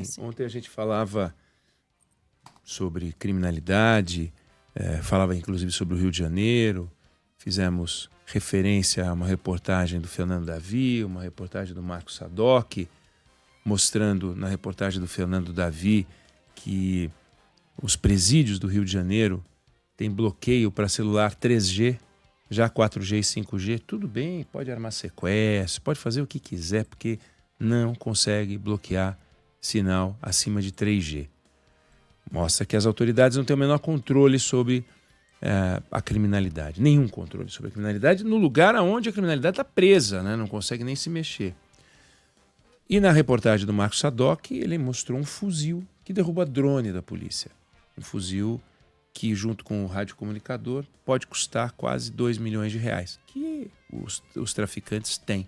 sim. Ontem a gente falava sobre criminalidade, falava inclusive sobre o Rio de Janeiro, fizemos referência a uma reportagem do Fernando Davi, uma reportagem do Marco Sadoc, mostrando na reportagem do Fernando Davi que os presídios do Rio de Janeiro têm bloqueio para celular 3G, já 4G e 5G, tudo bem, pode armar sequestro, pode fazer o que quiser, porque não consegue bloquear sinal acima de 3G. Mostra que as autoridades não têm o menor controle sobre a criminalidade, nenhum controle sobre a criminalidade, no lugar onde a criminalidade está presa, né? Não consegue nem se mexer. E na reportagem do Marco Sadoc, ele mostrou um fuzil que derruba drone da polícia. Um fuzil que, junto com o radiocomunicador, pode custar quase 2 milhões de reais, que os traficantes têm.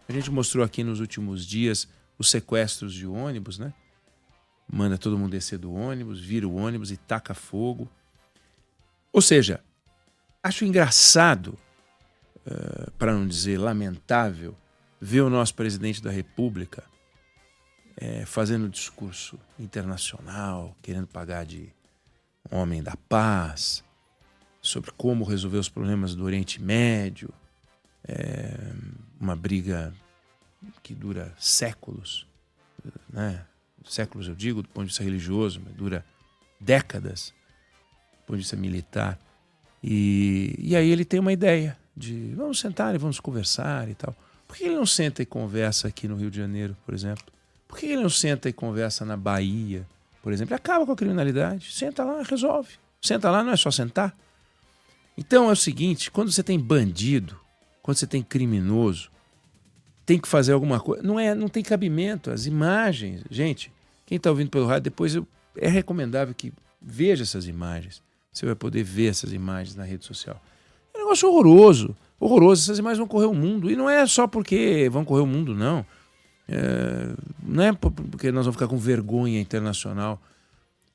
A gente mostrou aqui nos últimos dias os sequestros de ônibus, né? Manda todo mundo descer do ônibus, vira o ônibus e taca fogo. Ou seja, acho engraçado, para não dizer lamentável, ver o nosso presidente da República fazendo discurso internacional, querendo pagar de homem da paz, sobre como resolver os problemas do Oriente Médio, uma briga que dura séculos, né? Séculos eu digo, do ponto de vista religioso, mas dura décadas, do ponto de vista militar. E aí ele tem uma ideia de vamos sentar e vamos conversar e tal. Por que ele não senta e conversa aqui no Rio de Janeiro, por exemplo? Por que ele não senta e conversa na Bahia, por exemplo? Ele acaba com a criminalidade, senta lá, resolve. Senta lá, não é só sentar. Então é o seguinte, quando você tem bandido, quando você tem criminoso, tem que fazer alguma coisa. Não tem cabimento. As imagens, gente, quem está ouvindo pelo rádio, depois é recomendável que veja essas imagens. Você vai poder ver essas imagens na rede social. É um negócio horroroso, horroroso. Essas imagens vão correr o mundo. E não é só porque vão correr o mundo, não. Não é porque nós vamos ficar com vergonha internacional.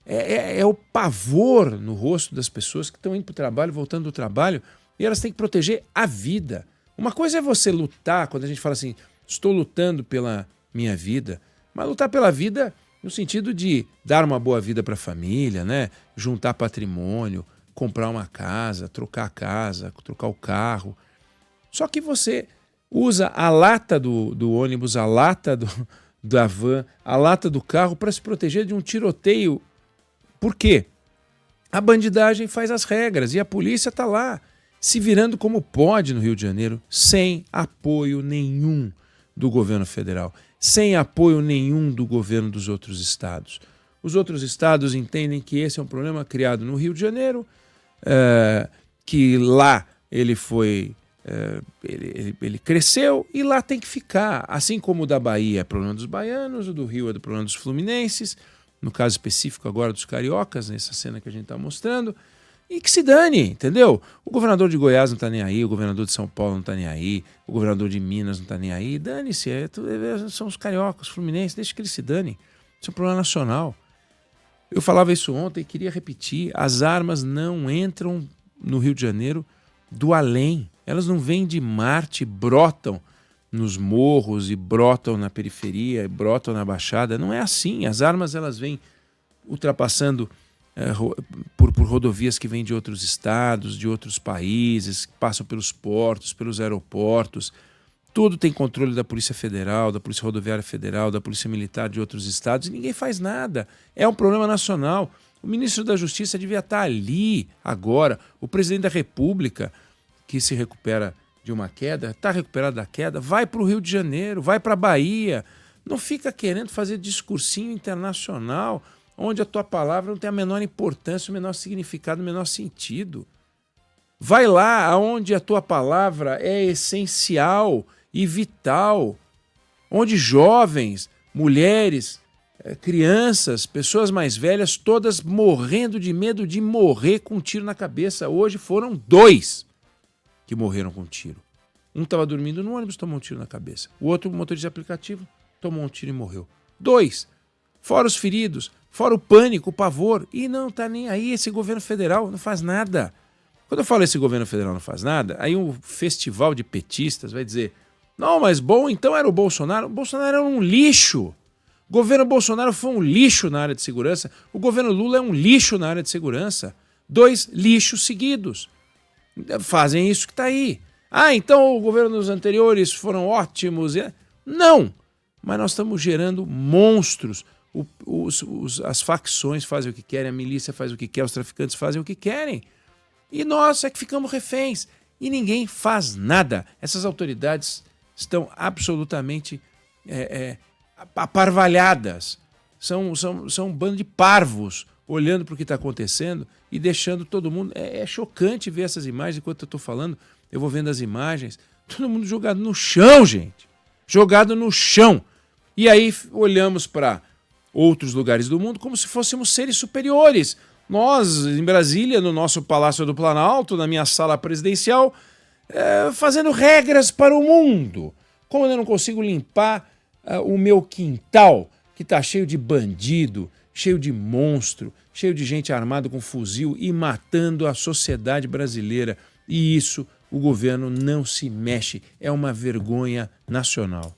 É o pavor no rosto das pessoas que estão indo para o trabalho, voltando do trabalho, e elas têm que proteger a vida. Uma coisa é você lutar, quando a gente fala assim, estou lutando pela minha vida, mas lutar pela vida no sentido de dar uma boa vida para a família, né? Juntar patrimônio, comprar uma casa, trocar o carro. Só que você usa a lata do ônibus, a lata da van, a lata do carro para se proteger de um tiroteio. Por quê? A bandidagem faz as regras e a polícia está lá, se virando como pode no Rio de Janeiro, sem apoio nenhum do governo federal, sem apoio nenhum do governo dos outros estados. Os outros estados entendem que esse é um problema criado no Rio de Janeiro, que lá ele foi... Ele cresceu e lá tem que ficar. Assim como o da Bahia é problema dos baianos, o do Rio é do problema dos fluminenses, no caso específico agora dos cariocas, nessa cena que a gente está mostrando, e que se dane, entendeu? O governador de Goiás não está nem aí, o governador de São Paulo não está nem aí, o governador de Minas não está nem aí, dane-se, são os cariocas, os fluminenses, deixa que eles se danem. Isso é um problema nacional. Eu falava isso ontem e queria repetir, as armas não entram no Rio de Janeiro do além, elas não vêm de Marte, brotam nos morros e brotam na periferia, e brotam na Baixada, não é assim, as armas elas vêm ultrapassando por rodovias que vêm de outros estados, de outros países, que passam pelos portos, pelos aeroportos. Tudo tem controle da Polícia Federal, da Polícia Rodoviária Federal, da Polícia Militar de outros estados e ninguém faz nada. É um problema nacional. O ministro da Justiça devia estar ali agora. O presidente da República, que se recupera de uma queda, está recuperado da queda, vai para o Rio de Janeiro, vai para a Bahia. Não fica querendo fazer discursinho internacional onde a tua palavra não tem a menor importância, o menor significado, o menor sentido. Vai lá onde a tua palavra é essencial e vital, onde jovens, mulheres, crianças, pessoas mais velhas, todas morrendo de medo de morrer com um tiro na cabeça. Hoje foram 2 que morreram com um tiro. Um estava dormindo no ônibus, tomou um tiro na cabeça. O outro, motorista de aplicativo, tomou um tiro e morreu. 2. Fora os feridos, fora o pânico, o pavor. E não está nem aí, esse governo federal não faz nada. Quando eu falo esse governo federal não faz nada, aí um festival de petistas vai dizer, não, mas bom, então era o Bolsonaro. O Bolsonaro era um lixo. O governo Bolsonaro foi um lixo na área de segurança. O governo Lula é um lixo na área de segurança. 2 lixos seguidos. Fazem isso que está aí. Ah, então os governos anteriores foram ótimos. Não! Mas nós estamos gerando monstros. As facções fazem o que querem, a milícia faz o que quer, os traficantes fazem o que querem. E nós é que ficamos reféns. E ninguém faz nada. Essas autoridades estão absolutamente aparvalhadas. São um bando de parvos olhando para o que está acontecendo e deixando todo mundo... É chocante ver essas imagens. Enquanto eu estou falando, eu vou vendo as imagens. Todo mundo jogado no chão, gente. Jogado no chão. E aí olhamos para outros lugares do mundo como se fôssemos seres superiores. Nós, em Brasília, no nosso Palácio do Planalto, na minha sala presidencial, fazendo regras para o mundo. Como eu não consigo limpar o meu quintal, que está cheio de bandido, cheio de monstro, cheio de gente armada com fuzil e matando a sociedade brasileira. E isso o governo não se mexe. É uma vergonha nacional.